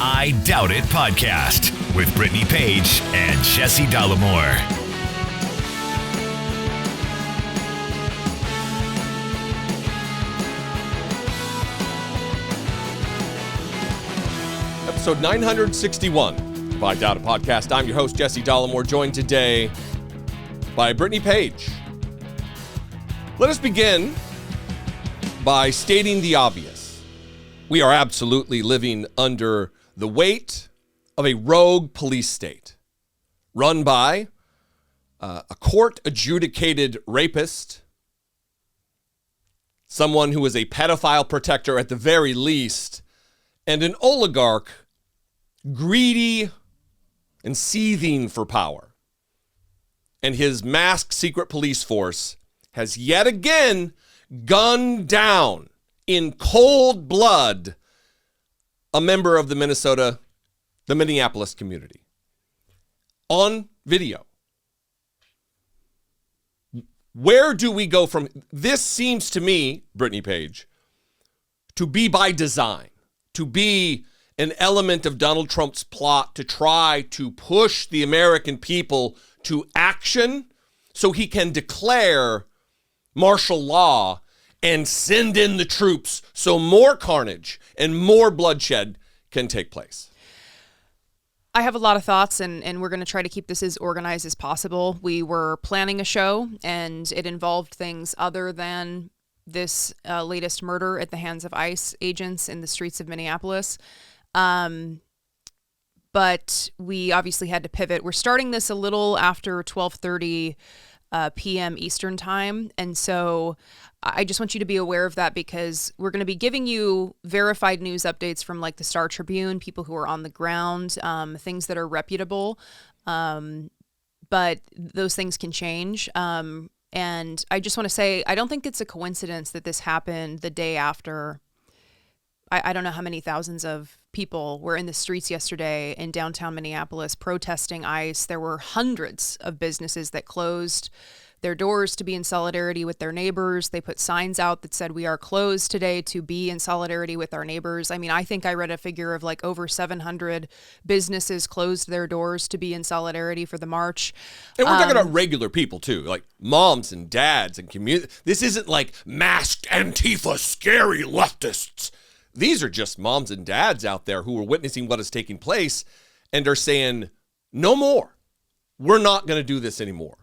I Doubt It podcast with Brittany Page and Jesse Dollemore. Episode 961 of I Doubt It podcast. I'm your host, Jesse Dollemore, joined today by Brittany Page. Let us begin by stating the obvious. We are absolutely living under the weight of a rogue police state run by a court-adjudicated rapist, someone who is a pedophile protector at the very least, and an oligarch greedy and seething for power. And his masked secret police force has yet again gunned down in cold blood a member of the Minneapolis community on video. Where do we go from this? Seems to me, Brittany Page, to be by design, to be an element of Donald Trump's plot to try to push the American people to action so he can declare martial law and send in the troops so more carnage and more bloodshed can take place. I have a lot of thoughts, and we're going to try to keep this as organized as possible. We were planning a show, and it involved things other than this latest murder at the hands of ICE agents in the streets of Minneapolis. But we obviously had to pivot. We're starting this a little after 12:30 p.m. Eastern time. And so I just want you to be aware of that, because we're going to be giving you verified news updates from like the Star Tribune, people who are on the ground, things that are reputable. But those things can change. And I just want to say, I don't think it's a coincidence that this happened the day after. I don't know how many thousands of people were in the streets yesterday in downtown Minneapolis protesting ICE. There were hundreds of businesses that closed their doors to be in solidarity with their neighbors. They put signs out that said, "We are closed today to be in solidarity with our neighbors." I mean, I think I read a figure of like over 700 businesses closed their doors to be in solidarity for the march. And we're talking about regular people too, like moms and dads and community. This isn't like masked Antifa scary leftists. These are just moms and dads out there who are witnessing what is taking place and are saying, no more. We're not going to do this anymore.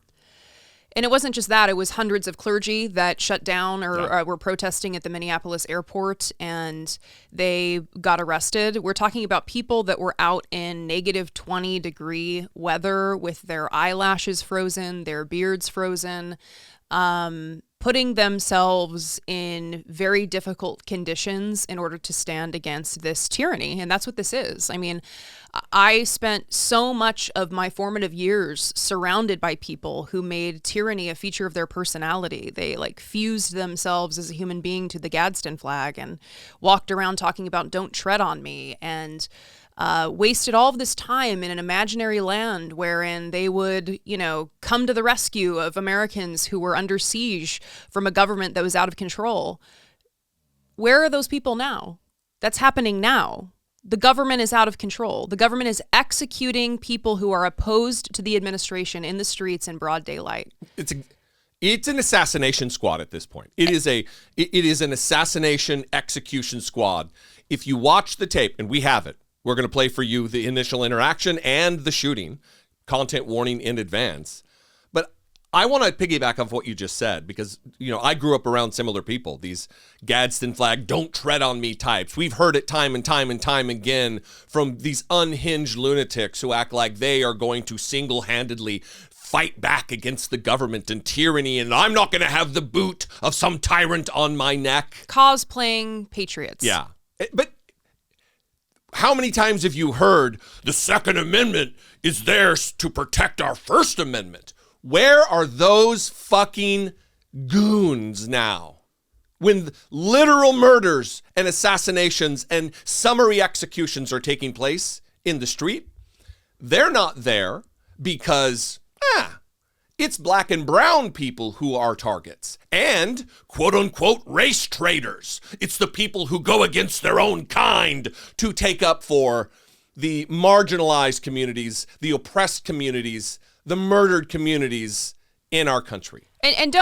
And it wasn't just that. It was hundreds of clergy that shut down or were protesting at the Minneapolis airport, and they got arrested. We're talking about people that were out in negative 20-degree weather with their eyelashes frozen, their beards frozen, putting themselves in very difficult conditions in order to stand against this tyranny. And that's what this is. I mean, I spent so much of my formative years surrounded by people who made tyranny a feature of their personality. They like fused themselves as a human being to the Gadsden flag and walked around talking about "don't tread on me," and wasted all of this time in an imaginary land wherein they would, come to the rescue of Americans who were under siege from a government that was out of control. Where are those people now? That's happening now. The government is out of control. The government is executing people who are opposed to the administration in the streets in broad daylight. It's an assassination squad at this point. It is an assassination execution squad. If you watch the tape, and we have it, we're going to play for you the initial interaction and the shooting, content warning in advance. But I want to piggyback off what you just said, because, I grew up around similar people, these Gadsden flag, "don't tread on me" types. We've heard it time and time and time again from these unhinged lunatics who act like they are going to single-handedly fight back against the government and tyranny, and I'm not going to have the boot of some tyrant on my neck. Cosplaying patriots. Yeah. But how many times have you heard the Second Amendment is there to protect our First Amendment? Where are those fucking goons now? When literal murders and assassinations and summary executions are taking place in the street, they're not there because, it's black and brown people who are targets and quote unquote race traitors. It's the people who go against their own kind to take up for the marginalized communities, the oppressed communities, the murdered communities in our country. And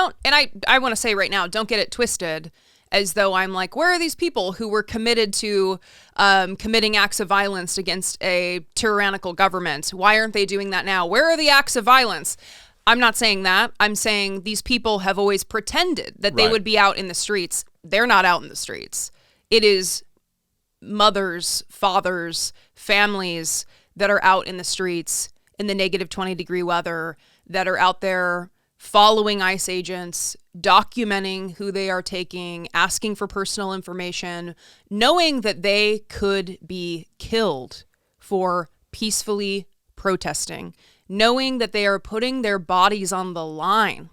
I want to say right now, don't get it twisted as though I'm like, where are these people who were committed to committing acts of violence against a tyrannical government? Why aren't they doing that now? Where are the acts of violence? I'm not saying that. I'm saying these people have always pretended that they would be out in the streets. They're not out in the streets. It is mothers, fathers, families that are out in the streets in the negative 20-degree weather, that are out there following ICE agents, documenting who they are taking, asking for personal information, knowing that they could be killed for peacefully protesting, knowing that they are putting their bodies on the line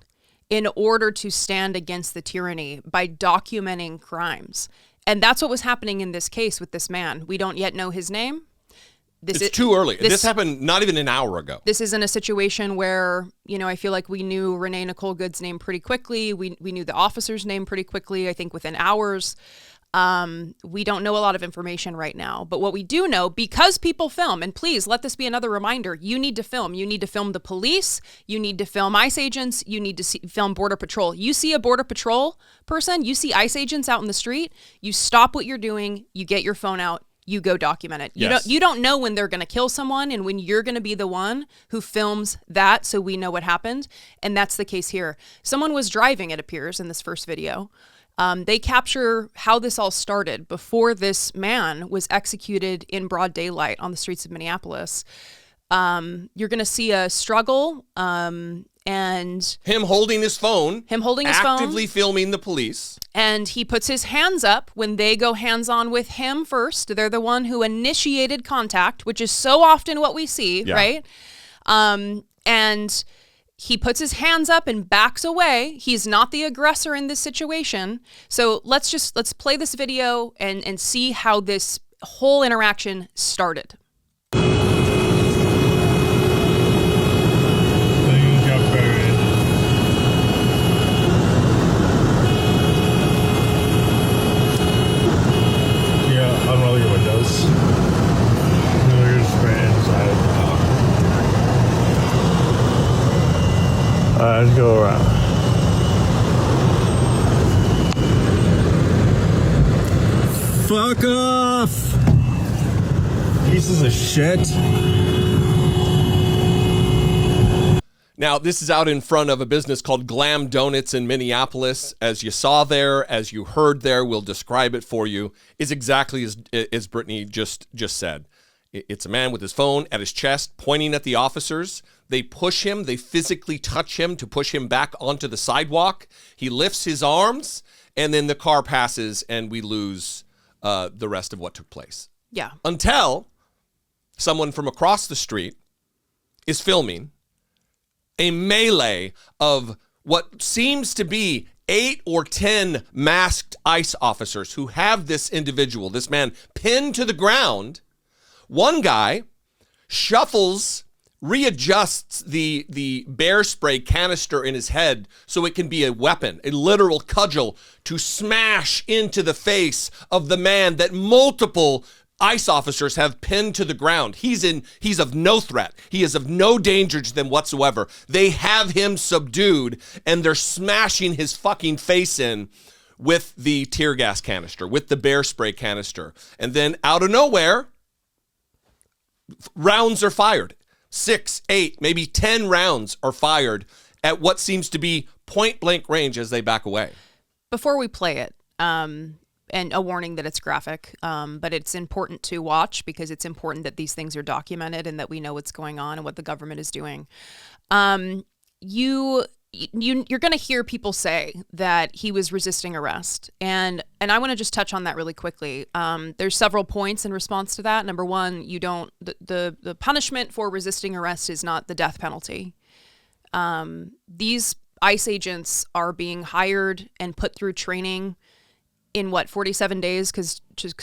in order to stand against the tyranny by documenting crimes. And that's what was happening in this case with this man. We don't yet know his name. It's too early. This happened not even an hour ago. This isn't a situation where, I feel like we knew Renee Nicole Good's name pretty quickly. We knew the officer's name pretty quickly, I think within hours. We don't know a lot of information right now. But what we do know, because people film, and please let this be another reminder, you need to film. You need to film the police. You need to film ICE agents. You need to film Border Patrol. You see a Border Patrol person, you see ICE agents out in the street, you stop what you're doing, you get your phone out, you go document it. Yes. You don't know when they're going to kill someone and when you're going to be the one who films that so we know what happened. And that's the case here. Someone was driving, it appears, in this first video. They capture how this all started before this man was executed in broad daylight on the streets of Minneapolis. You're going to see a struggle and him holding his phone, actively filming the police. And he puts his hands up when they go hands-on with him first. They're the one who initiated contact, which is so often what we see, right? And he puts his hands up and backs away. He's not the aggressor in this situation. So let's play this video and see how this whole interaction started. Let's go around. Fuck off! Pieces of shit. Now, this is out in front of a business called Glam Donuts in Minneapolis. As you saw there, as you heard there, we'll describe it for you, is exactly as Brittany just said. It's a man with his phone at his chest, pointing at the officers. They push him. They physically touch him to push him back onto the sidewalk. He lifts his arms, and then the car passes, and we lose the rest of what took place. Yeah. Until someone from across the street is filming a melee of what seems to be 8 or 10 masked ICE officers who have this individual, this man, pinned to the ground. One guy shuffles, readjusts the bear spray canister in his head so it can be a weapon, a literal cudgel to smash into the face of the man that multiple ICE officers have pinned to the ground. He's of no threat. He is of no danger to them whatsoever. They have him subdued, and they're smashing his fucking face in with the tear gas canister, with the bear spray canister. And then out of nowhere, rounds are fired. 6, 8, maybe 10 rounds are fired at what seems to be point blank range as they back away. Before we play it, and a warning that it's graphic, but it's important to watch because it's important that these things are documented and that we know what's going on and what the government is doing. You're going to hear people say that he was resisting arrest. And I want to just touch on that really quickly. There's several points in response to that. Number one, the punishment for resisting arrest is not the death penalty. These ICE agents are being hired and put through training in 47 days? Because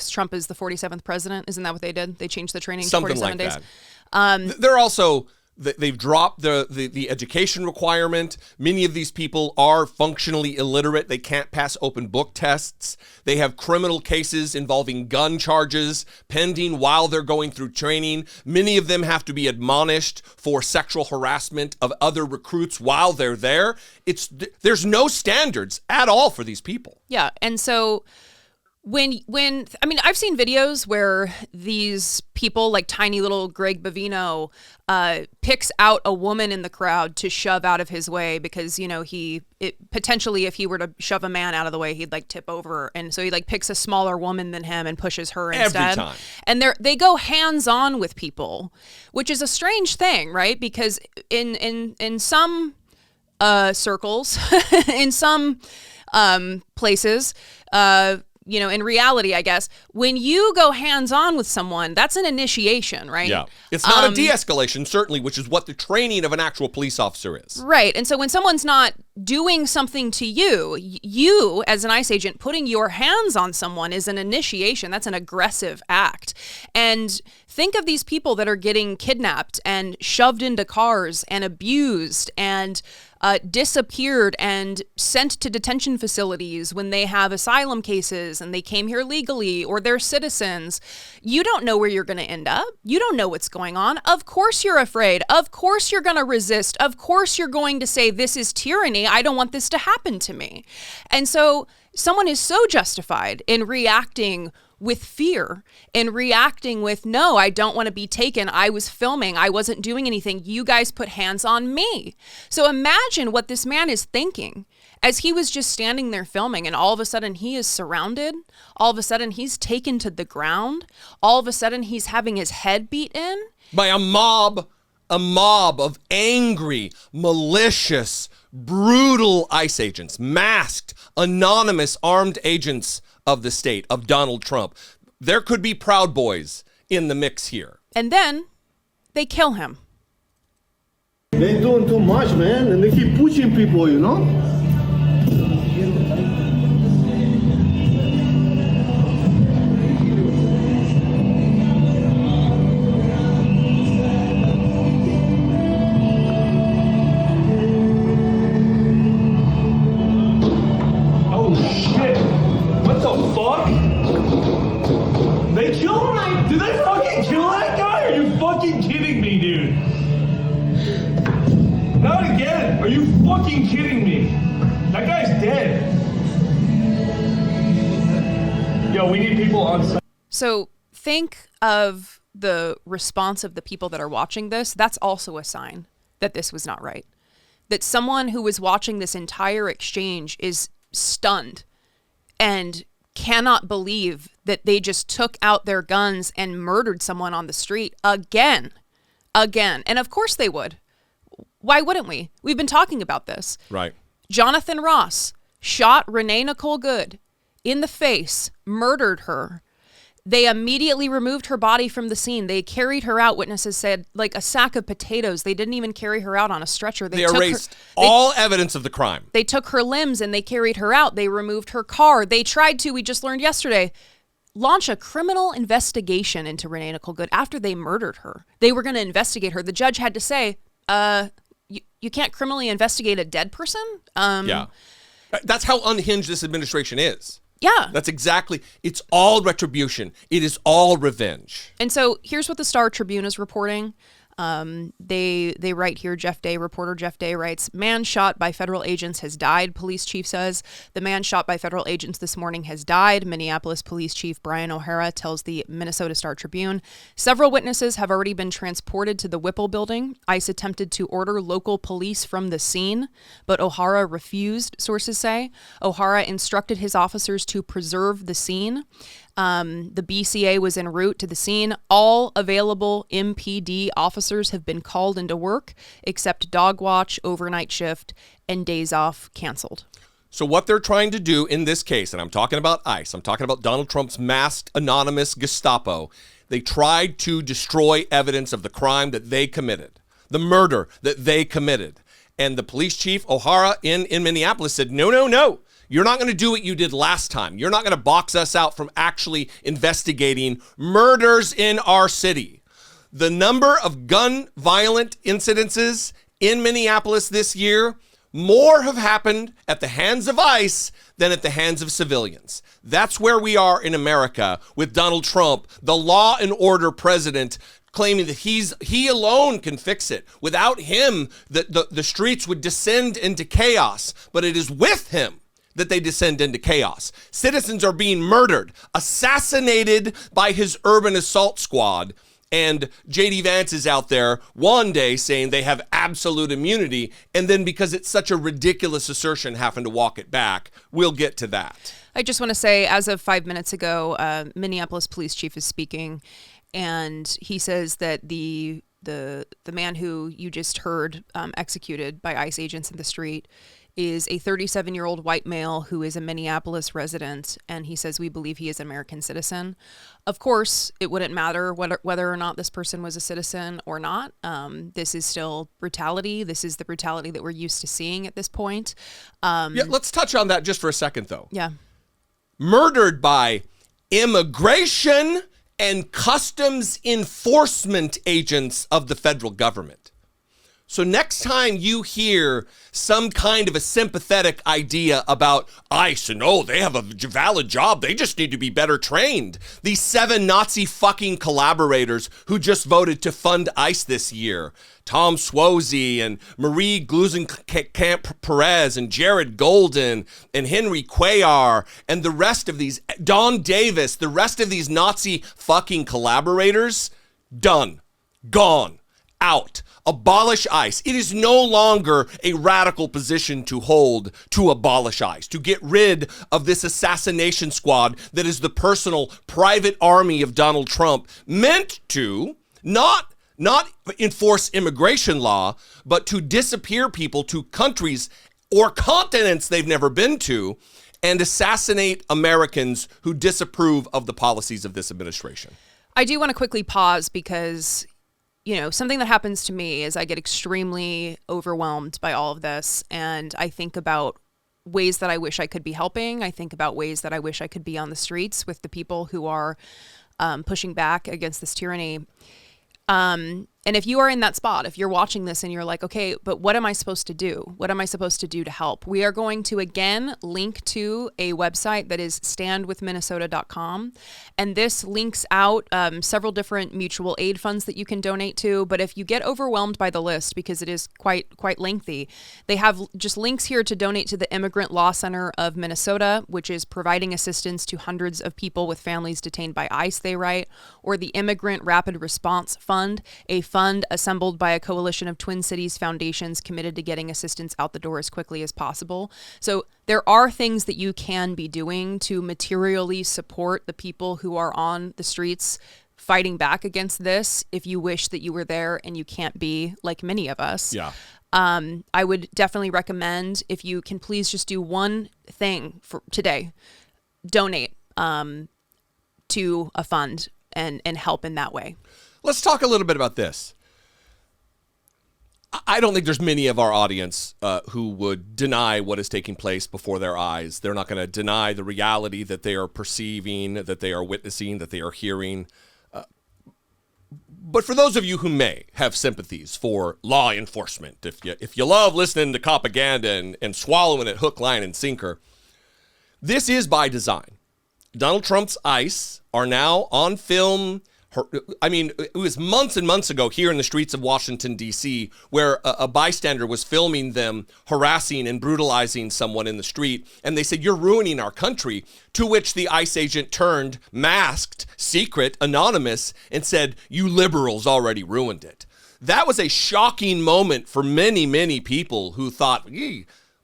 Trump is the 47th president. Isn't that what they did? They changed the training to 47 days. They're also They've dropped the education requirement. Many of these people are functionally illiterate. They can't pass open book tests. They have criminal cases involving gun charges pending while they're going through training. Many of them have to be admonished for sexual harassment of other recruits while they're there. There's no standards at all for these people. Yeah, and so when I mean, I've seen videos where these people, like tiny little Greg Bavino, picks out a woman in the crowd to shove out of his way because, you know, potentially if he were to shove a man out of the way, he'd like tip over. And so he like picks a smaller woman than him and pushes her instead. Every time. And they go hands-on with people, which is a strange thing, right? Because in some circles, in some places, you know, in reality, I guess, when you go hands-on with someone, that's an initiation, right? Yeah. It's not a de-escalation, certainly, which is what the training of an actual police officer is. Right. And so when someone's not doing something to you, you, as an ICE agent, putting your hands on someone is an initiation. That's an aggressive act. And think of these people that are getting kidnapped and shoved into cars and abused and disappeared and sent to detention facilities when they have asylum cases and they came here legally or they're citizens. You don't know where you're going to end up. You don't know what's going on. Of course you're afraid. Of course you're going to resist. Of course you're going to say, this is tyranny. I don't want this to happen to me. And so someone is so justified in reacting with fear and reacting with, no, I don't want to be taken. I was filming. I wasn't doing anything. You guys put hands on me. So imagine what this man is thinking as he was just standing there filming and all of a sudden he is surrounded. All of a sudden he's taken to the ground. All of a sudden he's having his head beat in. By a mob of angry, malicious, brutal ICE agents, masked, anonymous, armed agents of the state, of Donald Trump. There could be Proud Boys in the mix here. And then they kill him. They're doing too much, man, and they keep pushing people, you know? Fucking kidding me? That guy's dead. Yo, we need people on site. So think of the response of the people that are watching this. That's also a sign that this was not right. That someone who was watching this entire exchange is stunned and cannot believe that they just took out their guns and murdered someone on the street again. And of course they would. Why wouldn't we? We've been talking about this. Right. Jonathan Ross shot Renee Nicole Good in the face, murdered her. They immediately removed her body from the scene. They carried her out, witnesses said, like a sack of potatoes. They didn't even carry her out on a stretcher. They erased all evidence of the crime. They took her limbs and they carried her out. They removed her car. They tried to, we just learned yesterday, launch a criminal investigation into Renee Nicole Good after they murdered her. They were going to investigate her. The judge had to say, you can't criminally investigate a dead person? Yeah. That's how unhinged this administration is. Yeah. That's exactly, it's all retribution. It is all revenge. And so here's what the Star Tribune is reporting. They write here, reporter Jeff Day writes, man shot by federal agents has died, police chief says. The man shot by federal agents this morning has died. Minneapolis Police Chief Brian O'Hara tells the Minnesota Star Tribune. Several witnesses have already been transported to the Whipple building. ICE attempted to order local police from the scene, but O'Hara refused, sources say. O'Hara instructed his officers to preserve the scene. The BCA was en route to the scene. All available MPD officers have been called into work, except dog watch, overnight shift, and days off canceled. So what they're trying to do in this case, and I'm talking about ICE, I'm talking about Donald Trump's masked, anonymous Gestapo, they tried to destroy evidence of the crime that they committed, the murder that they committed. And the police chief, O'Hara, in Minneapolis said, no. You're not going to do what you did last time. You're not going to box us out from actually investigating murders in our city. The number of gun violent incidences in Minneapolis this year, more have happened at the hands of ICE than at the hands of civilians. That's where we are in America with Donald Trump, the law and order president, claiming that he alone can fix it. Without him, the streets would descend into chaos. But it is with him that they descend into chaos. Citizens are being murdered, assassinated by his urban assault squad. And J.D. Vance is out there one day saying they have absolute immunity, and then because it's such a ridiculous assertion, having to walk it back. We'll get to that. I just want to say, as of 5 minutes ago, Minneapolis police chief is speaking, and he says that the man who you just heard executed by ICE agents in the street is a 37-year-old white male who is a Minneapolis resident, and he says we believe he is an American citizen. Of course, it wouldn't matter whether or not this person was a citizen or not. This is still brutality. This is the brutality that we're used to seeing at this point. Yeah, let's touch on that just for a second, though. Yeah. Murdered by immigration and customs enforcement agents of the federal government. So next time you hear some kind of a sympathetic idea about ICE and, oh, they have a valid job, they just need to be better trained. These 7 Nazi fucking collaborators who just voted to fund ICE this year, Tom Suozzi and Marie Gluesenkamp-Perez and Jared Golden and Henry Cuellar and the rest of these, Don Davis, the rest of these Nazi fucking collaborators, done, gone, out. Abolish ICE. It is no longer a radical position to hold to abolish ICE, to get rid of this assassination squad that is the personal private army of Donald Trump, meant to not enforce immigration law, but to disappear people to countries or continents they've never been to and assassinate Americans who disapprove of the policies of this administration. I do want to quickly pause because, you know, something that happens to me is I get extremely overwhelmed by all of this. And I think about ways that I wish I could be helping. I think about ways that I wish I could be on the streets with the people who are pushing back against this tyranny. And if you are in that spot, if you're watching this and you're like, okay, but what am I supposed to do? What am I supposed to do to help? We are going to, again, link to a website that is standwithminnesota.com. And this links out several different mutual aid funds that you can donate to. But if you get overwhelmed by the list, because it is quite lengthy, they have just links here to donate to the Immigrant Law Center of Minnesota, which is providing assistance to hundreds of people with families detained by ICE, they write, or the Immigrant Rapid Response Fund, a fund assembled by a coalition of Twin Cities foundations committed to getting assistance out the door as quickly as possible. So there are things that you can be doing to materially support the people who are on the streets fighting back against this if you wish that you were there and you can't be, like many of us. Yeah. I would definitely recommend, if you can please just do one thing for today, donate to a fund and help in that way. Let's talk a little bit about this. I don't think there's many of our audience who would deny what is taking place before their eyes. They're not going to deny the reality that they are perceiving, that they are witnessing, that they are hearing. But for those of you who may have sympathies for law enforcement, if you love listening to propaganda and swallowing it hook, line, and sinker, this is by design. Donald Trump's ICE are now on film. I mean, it was months and months ago here in the streets of Washington, D.C., where a bystander was filming them harassing and brutalizing someone in the street. And they said, "You're ruining our country." To which the ICE agent turned, masked, secret, anonymous, and said, "You liberals already ruined it." That was a shocking moment for many, many people who thought,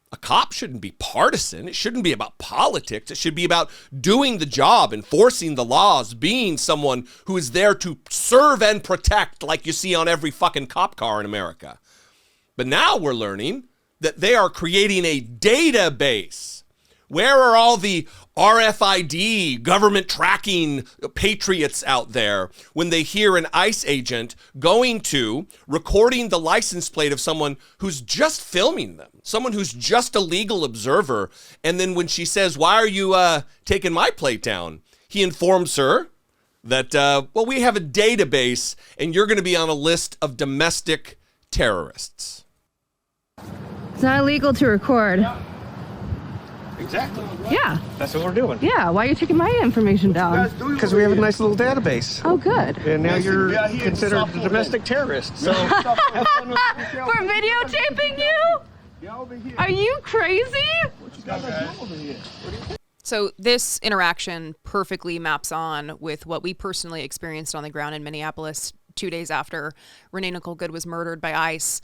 a cop shouldn't be partisan. It shouldn't be about politics. It should be about doing the job, enforcing the laws, being someone who is there to serve and protect, like you see on every fucking cop car in America. But now we're learning that they are creating a database. Where are all the RFID government tracking patriots out there when they hear an ICE agent recording the license plate of someone who's just filming them, someone who's just a legal observer, and then when she says, "Why are you taking my plate down?" he informs her that, we have a database, and you're going to be on a list of domestic terrorists. It's not illegal to record. Exactly. Yeah. That's what we're doing. Yeah. Why are you taking my information down? Because we have a nice little dadatabase. Oh, good. And now you're considered a domestic terrorist. So have fun with We're videotaping you? Are you crazy? So this interaction perfectly maps on with what we personally experienced on the ground in Minneapolis 2 days after Renee Nicole Good was murdered by ICE.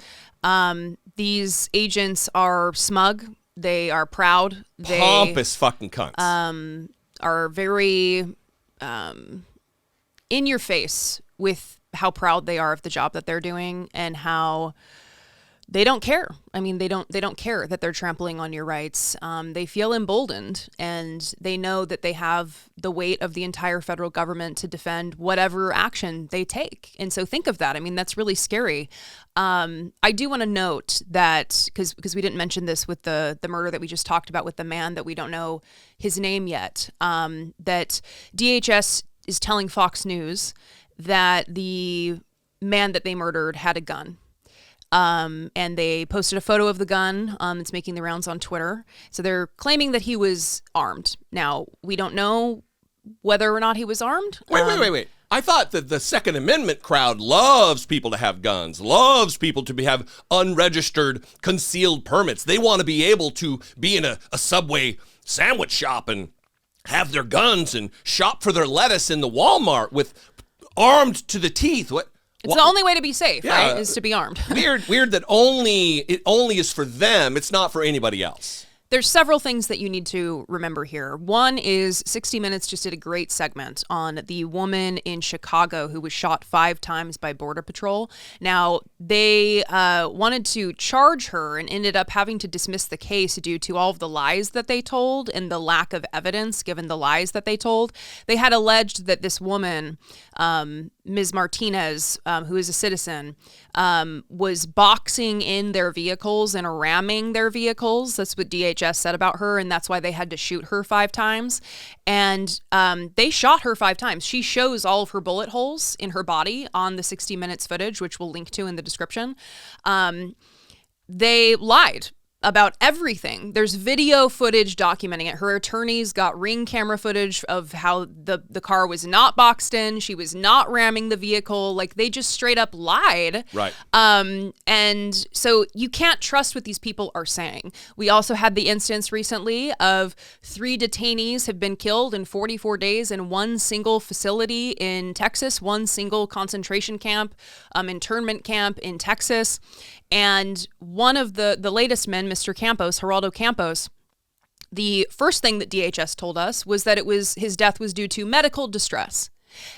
These agents are smug. They are proud. They Pompous fucking cunts. are very in your face with how proud they are of the job that they're doing and how they don't care. I mean, they don't care that they're trampling on your rights. They feel emboldened, and they know that they have the weight of the entire federal government to defend whatever action they take. And so think of that. I mean, that's really scary. I do want to note that because we didn't mention this with the murder that we just talked about with the man that we don't know his name yet, that DHS is telling Fox News that the man that they murdered had a gun. And they posted a photo of the gun. It's making the rounds on Twitter. So they're claiming that he was armed. Now, we don't know whether or not he was armed. Wait. I thought that the Second Amendment crowd loves people to have guns, loves people to have unregistered concealed permits. They want to be able to be in a Subway sandwich shop and have their guns and shop for their lettuce in the Walmart with armed to the teeth. What? It's the only way to be safe, right? Is to be armed. Weird that it only is for them. It's not for anybody else. There's several things that you need to remember here. One is 60 Minutes just did a great segment on the woman in Chicago who was shot 5 times by Border Patrol. Now, they wanted to charge her and ended up having to dismiss the case due to all of the lies that they told and the lack of evidence given the lies that they told. They had alleged that this woman, Ms. Martinez, who is a citizen, was boxing in their vehicles and ramming their vehicles. That's what DHS said about her, and that's why they had to shoot her 5 times. And they shot her 5 times. She shows all of her bullet holes in her body on the 60 Minutes footage, which we'll link to in the description. They lied about everything. There's video footage documenting it. Her attorneys got Ring camera footage of how the car was not boxed in. She was not ramming the vehicle. Like, they just straight up lied. Right. And so you can't trust what these people are saying. We also had the instance recently of 3 detainees have been killed in 44 days in one single facility in Texas, one single concentration camp, internment camp in Texas. And one of the latest men, Mr. Campos, Geraldo Campos, the first thing that DHS told us was that his death was due to medical distress.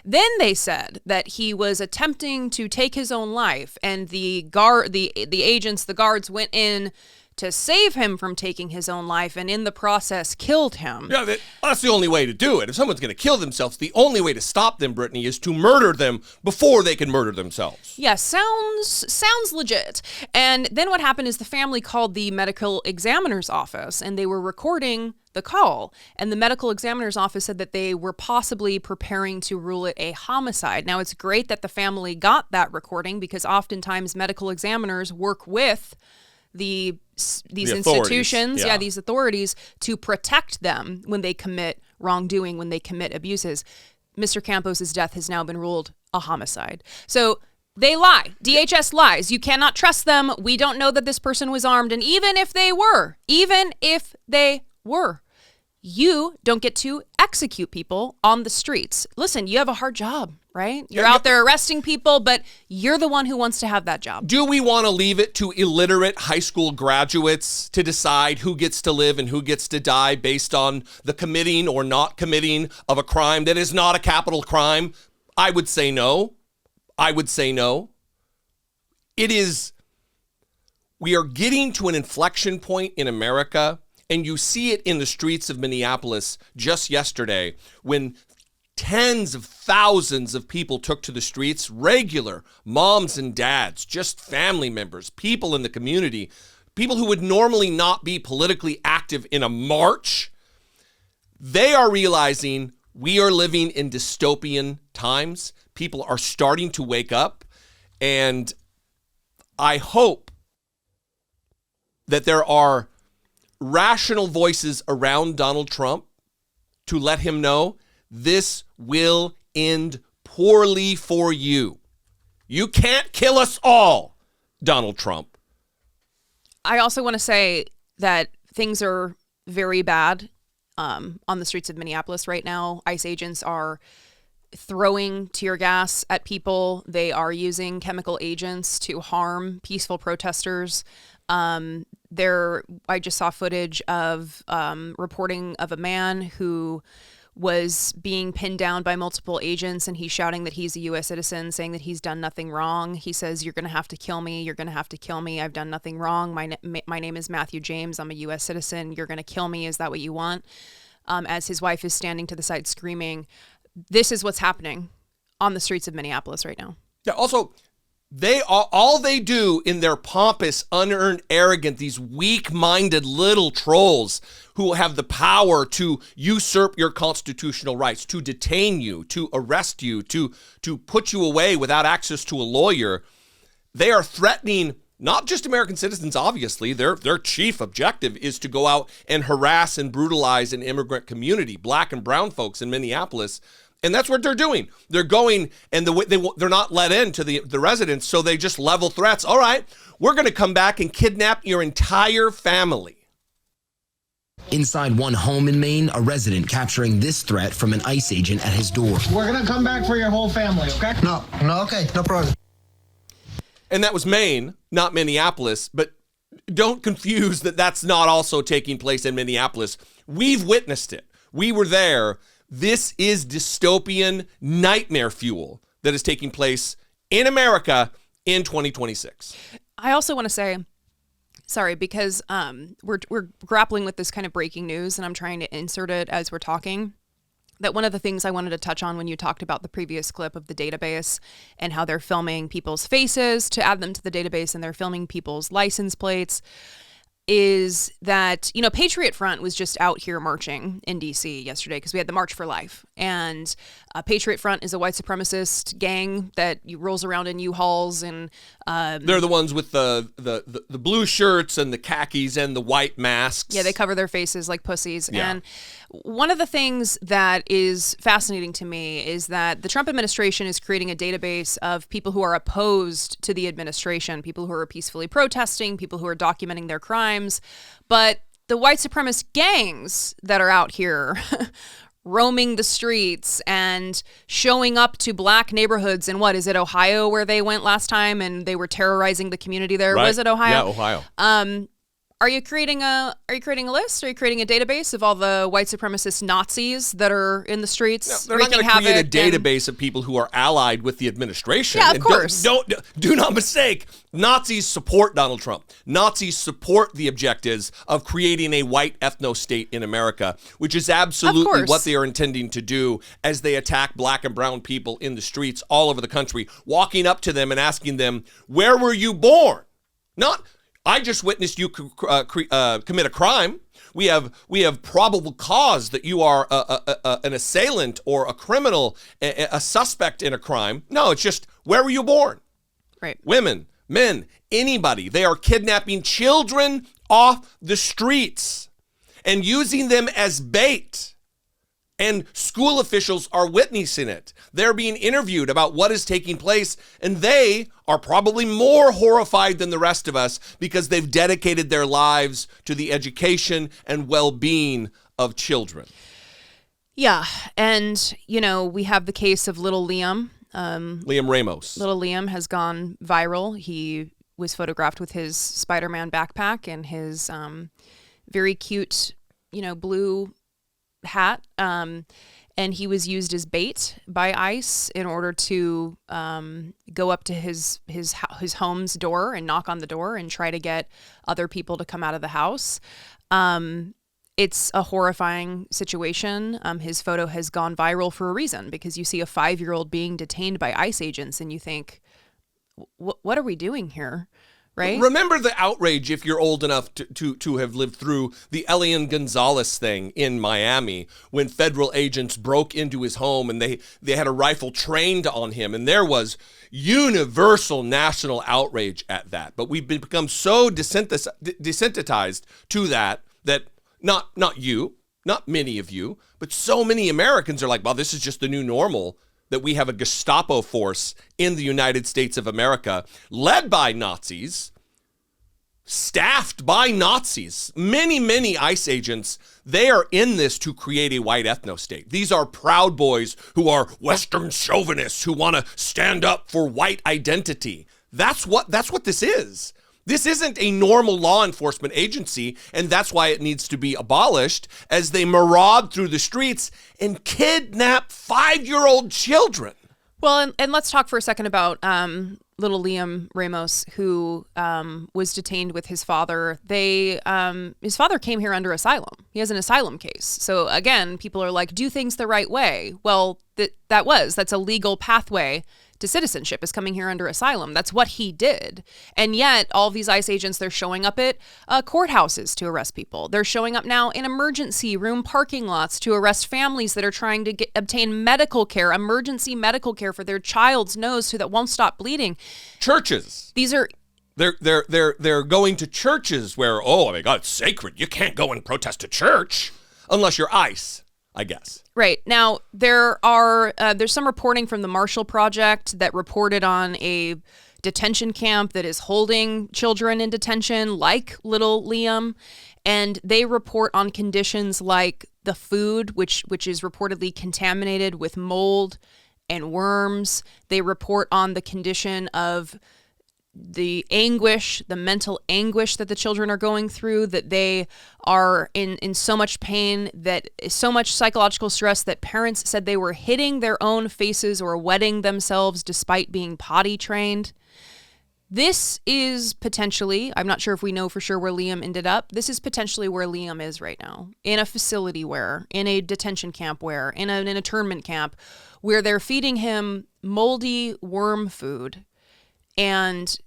Then they said that he was attempting to take his own life, and the guards went in to save him from taking his own life, and in the process killed him. Yeah, that's the only way to do it. If someone's going to kill themselves, the only way to stop them, Brittany, is to murder them before they can murder themselves. Yeah, sounds legit. And then what happened is the family called the medical examiner's office, and they were recording the call. And the medical examiner's office said that they were possibly preparing to rule it a homicide. Now, it's great that the family got that recording, because oftentimes medical examiners work with these institutions, these authorities, to protect them when they commit wrongdoing, when they commit abuses. Mr. Campos's death has now been ruled a homicide. So they lie. DHS lies. You cannot trust them. We don't know that this person was armed. And even if they were, you don't get to execute people on the streets. Listen, you have a hard job, right? You're out there arresting people, but you're the one who wants to have that job. Do we want to leave it to illiterate high school graduates to decide who gets to live and who gets to die based on the committing or not committing of a crime that is not a capital crime? I would say no. We are getting to an inflection point in America. And you see it in the streets of Minneapolis just yesterday when tens of thousands of people took to the streets, regular moms and dads, just family members, people in the community, people who would normally not be politically active in a march. They are realizing We are living in dystopian times. People are starting to wake up, and I hope that there are rational voices around Donald Trump to let him know this will end poorly for you. You can't kill us all, Donald Trump. I also want to say that things are very bad on the streets of Minneapolis right now. ICE agents are throwing tear gas at people. They are using chemical agents to harm peaceful protesters. I just saw footage of reporting of a man who was being pinned down by multiple agents, and he's shouting that he's a U.S. citizen, saying that he's done nothing wrong. He says, "You're going to have to kill me. You're going to have to kill me. I've done nothing wrong. My name is Matthew James. I'm a U.S. citizen. You're going to kill me. Is that what you want?" As his wife is standing to the side screaming. This is what's happening on the streets of Minneapolis right now. Yeah, also, all they do in their pompous, unearned, arrogant, these weak-minded little trolls who have the power to usurp your constitutional rights, to detain you, to arrest you, to put you away without access to a lawyer. They are threatening not just American citizens, obviously. Their chief objective is to go out and harass and brutalize an immigrant community, black and brown folks in Minneapolis. And that's what they're doing. They're going, and they're not let into the residence, so they just level threats. All right, we're going to come back and kidnap your entire family. Inside one home in Maine, a resident capturing this threat from an ICE agent at his door. We're going to come back for your whole family, okay? No, okay, no problem. And that was Maine, not Minneapolis. But don't confuse that that's not also taking place in Minneapolis. We've witnessed it. We were there. This is dystopian nightmare fuel that is taking place in America in 2026. I also want to say, sorry, because we're grappling with this kind of breaking news, and I'm trying to insert it as we're talking, that one of the things I wanted to touch on when you talked about the previous clip of the database and how they're filming people's faces to add them to the database, and they're filming people's license plates, is that, Patriot Front was just out here marching in D.C. yesterday because we had the March for Life. And Patriot Front is a white supremacist gang that rolls around in U-Hauls. And they're the ones with the blue shirts and the khakis and the white masks. Yeah, they cover their faces like pussies. Yeah. And one of the things that is fascinating to me is that the Trump administration is creating a database of people who are opposed to the administration, people who are peacefully protesting, people who are documenting their crimes. But the white supremacist gangs that are out here roaming the streets and showing up to black neighborhoods in, what is it, Ohio, where they went last time and they were terrorizing the community there? Right. Was it Ohio? Yeah, Ohio. Are you creating a list? Are you creating a database of all the white supremacist Nazis that are in the streets? No, they're not going to create a database of people who are allied with the administration. Yeah, of course. Do not mistake. Nazis support Donald Trump. Nazis support the objectives of creating a white ethno-state in America, which is absolutely what they are intending to do as they attack black and brown people in the streets all over the country, walking up to them and asking them, "Where were you born?" Not, "I just witnessed you commit a crime. We have probable cause that you are an assailant or a criminal, a suspect in a crime." No, it's just, "Where were you born?" Right. Women, men, anybody. They are kidnapping children off the streets and using them as bait. And school officials are witnessing it. They're being interviewed about what is taking place, and they are probably more horrified than the rest of us because they've dedicated their lives to the education and well-being of children. Yeah, and, we have the case of little Liam. Liam Ramos. Little Liam has gone viral. He was photographed with his Spider-Man backpack and his very cute, blue hat, and he was used as bait by ICE in order to go up to his home's door and knock on the door and try to get other people to come out of the house. It's a horrifying situation. His photo has gone viral for a reason, because you see a 5-year-old being detained by ICE agents and you think, what are we doing here? right? Remember the outrage, if you're old enough to have lived through the Elian Gonzalez thing in Miami, when federal agents broke into his home and they had a rifle trained on him, and there was universal national outrage at that. But we've become so desensitized to that not you, not many of you, but so many Americans are like, well, this is just the new normal, that we have a Gestapo force in the United States of America, led by Nazis, staffed by Nazis. Many, many ICE agents, they are in this to create a white ethno-state. These are Proud Boys who are Western chauvinists who want to stand up for white identity. That's what this is. This isn't a normal law enforcement agency, and that's why it needs to be abolished, as they maraud through the streets and kidnap 5-year-old children. Well, and let's talk for a second about little Liam Ramos, who was detained with his father. His father came here under asylum. He has an asylum case. So again, people are like, do things the right way. Well, that's a legal pathway to citizenship, is coming here under asylum. That's what he did. And yet all these ICE agents, they're showing up at courthouses to arrest people. They're showing up now in emergency room parking lots to arrest families that are trying to obtain medical care, emergency medical care for their child's nose so that won't stop bleeding. Churches. These are... They're going to churches where, oh my God, it's sacred. You can't go and protest a church unless you're ICE, I guess. Right. Now, there's some reporting from the Marshall Project that reported on a detention camp that is holding children in detention, like little Liam, and they report on conditions like the food, which is reportedly contaminated with mold and worms. They report on the condition of the anguish, the mental anguish that the children are going through, that they are in so much pain, that so much psychological stress that parents said they were hitting their own faces or wetting themselves despite being potty trained. This is potentially, I'm not sure if we know for sure where Liam ended up, this is potentially where Liam is right now, in a facility where, in a detention camp where, in an internment camp, where they're feeding him moldy worm food and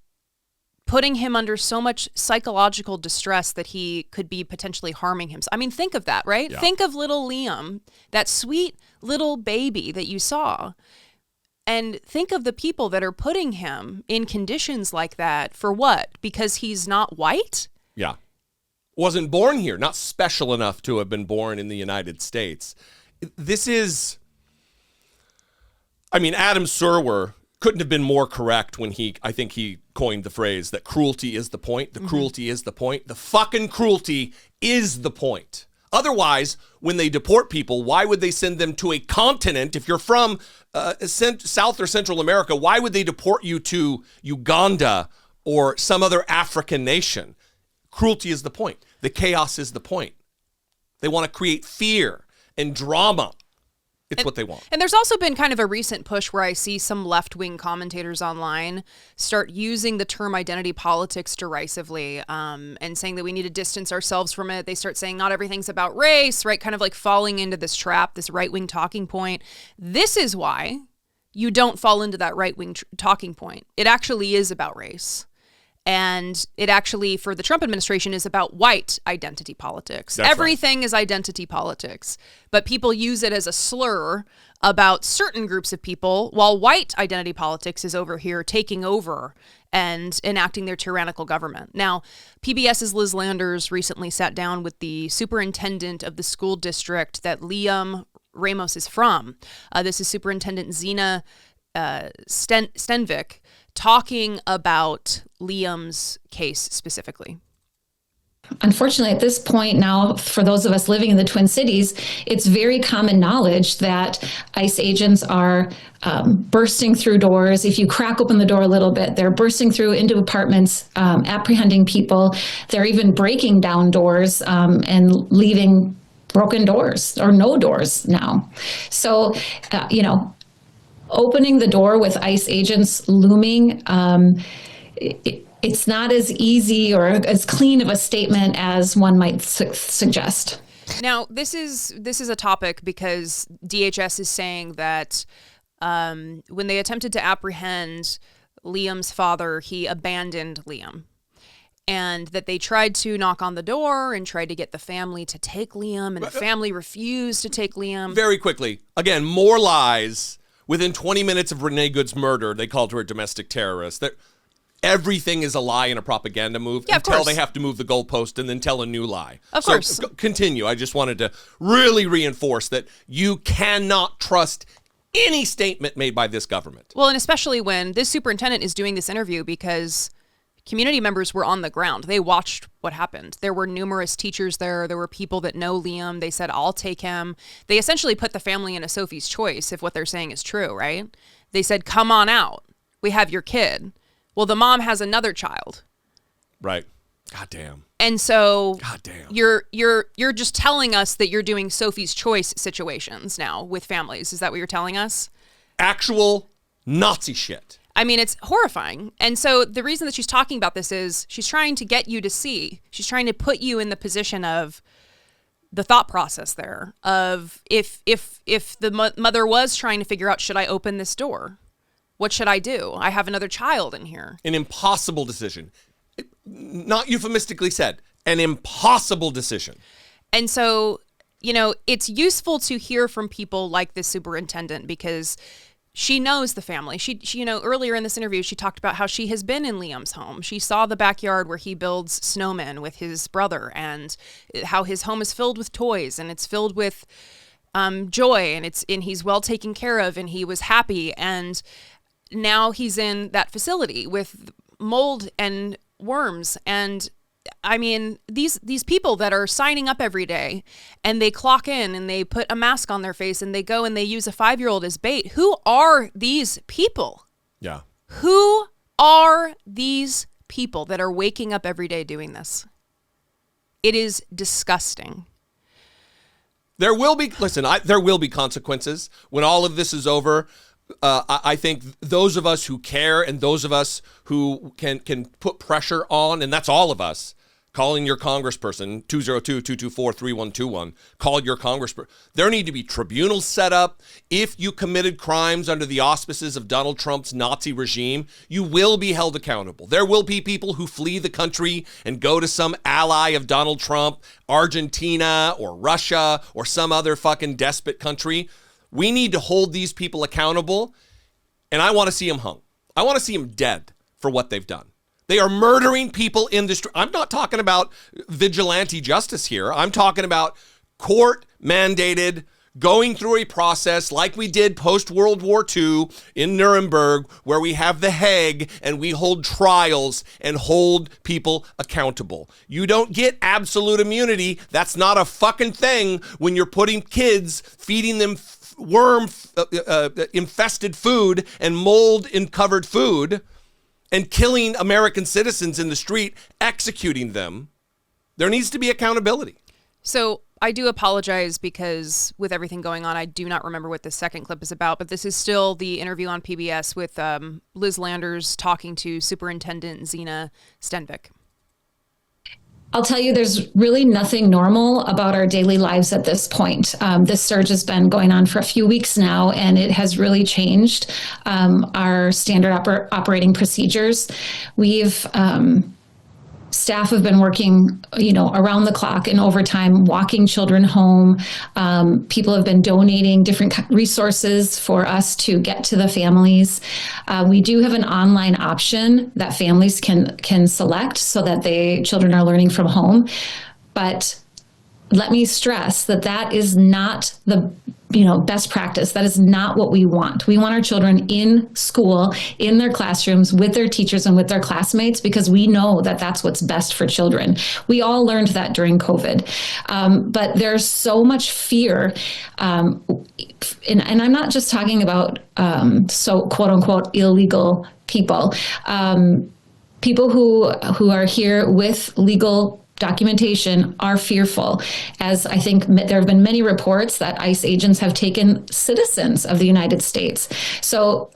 putting him under so much psychological distress that he could be potentially harming himself. I mean, think of that, right? Yeah. Think of little Liam, that sweet little baby that you saw, and think of the people that are putting him in conditions like that for what? Because he's not white? Yeah. Wasn't born here, not special enough to have been born in the United States. This is, I mean, Adam Serwer couldn't have been more correct when I think he coined the phrase that cruelty is the point. The cruelty is the point. The fucking cruelty is the point. Otherwise, when they deport people, why would they send them to a continent? If you're from South or Central America, why would they deport you to Uganda or some other African nation? Cruelty is the point. The chaos is the point. They want to create fear and drama. It's what they want. And there's also been kind of a recent push where I see some left-wing commentators online start using the term identity politics derisively, and saying that we need to distance ourselves from it. They start saying not everything's about race, right? Kind of like falling into this trap, this right-wing talking point. This is why you don't fall into that right-wing talking point. It actually is about race. And it actually, for the Trump administration, is about white identity politics. That's Everything is identity politics. But people use it as a slur about certain groups of people, while white identity politics is over here taking over and enacting their tyrannical government. Now, PBS's Liz Landers recently sat down with the superintendent of the school district that Liam Ramos is from. This is Superintendent Zena Stenvik, talking about Liam's case specifically. Unfortunately, at this point now, for those of us living in the Twin Cities, it's very common knowledge that ICE agents are bursting through doors. If you crack open the door a little bit, they're bursting through into apartments, apprehending people. They're even breaking down doors and leaving broken doors or no doors now. So, opening the door with ICE agents looming, it's not as easy or as clean of a statement as one might suggest. Now, this is a topic because DHS is saying that when they attempted to apprehend Liam's father, he abandoned Liam. and that they tried to knock on the door and tried to get the family to take Liam, and the family refused to take Liam. Very quickly, again, more lies. Within 20 minutes of Renee Good's murder, they called her a domestic terrorist. Everything is a lie and a propaganda move until they have to move the goalpost and then tell a new lie. Of course. So continue. I just wanted to really reinforce that you cannot trust any statement made by this government. Well, and especially when this superintendent is doing this interview because community members were on the ground. They watched what happened. There were numerous teachers there. There were people that know Liam. They said, I'll take him. They essentially put the family in a Sophie's choice if what they're saying is true, right? They said, come on out. We have your kid. Well, the mom has another child. Right. God damn. And so God damn. You're just telling us that you're doing Sophie's choice situations now with families. Is that what you're telling us? Actual Nazi shit. I mean, it's horrifying. And so the reason that she's talking about this is she's trying to get you to see. She's trying to put you in the position of the thought process there of if the mother was trying to figure out, should I open this door? What should I do? I have another child in here. An impossible decision. Not euphemistically said, an impossible decision. And so, you know, it's useful to hear from people like this superintendent because she knows the family. She, you know, earlier in this interview, she talked about how she has been in Liam's home. She saw the backyard where he builds snowmen with his brother and how his home is filled with toys and it's filled with joy and he's well taken care of and he was happy. And now he's in that facility with mold and worms. And I mean, these people that are signing up every day and they clock in and they put a mask on their face and they go and they use a 5-year-old as bait. Who are these people? Yeah. Who are these people that are waking up every day doing this? It is disgusting. There will be consequences when all of this is over. I think those of us who care and those of us who can put pressure on, and that's all of us, calling your congressperson, 202-224-3121, call your congressperson. There need to be tribunals set up. If you committed crimes under the auspices of Donald Trump's Nazi regime, you will be held accountable. There will be people who flee the country and go to some ally of Donald Trump, Argentina or Russia or some other fucking despot country. We need to hold these people accountable, and I want to see them hung. I want to see them dead for what they've done. They are murdering people in the street. I'm not talking about vigilante justice here. I'm talking about court-mandated, going through a process like we did post-World War II in Nuremberg, where we have the Hague and we hold trials and hold people accountable. You don't get absolute immunity. That's not a fucking thing when you're putting kids, feeding them worm-infested food and mold-covered food and killing American citizens in the street, executing them. There needs to be accountability. So I do apologize because with everything going on, I do not remember what the second clip is about, but this is still the interview on PBS with Liz Landers talking to Superintendent Zena Stenvik. I'll tell you, there's really nothing normal about our daily lives at this point. This surge has been going on for a few weeks now, and it has really changed our standard operating procedures. We've staff have been working, around the clock and overtime, walking children home. People have been donating different resources for us to get to the families. We do have an online option that families can select so that children are learning from home. But let me stress that is not the best practice. That is not what we want. We want our children in school, in their classrooms, with their teachers and with their classmates, because we know that that's what's best for children. We all learned that during COVID. But there's so much fear. And I'm not just talking about so quote unquote illegal people. People who are here with legal documentation are fearful, as I think there have been many reports that ICE agents have taken citizens of the United States. So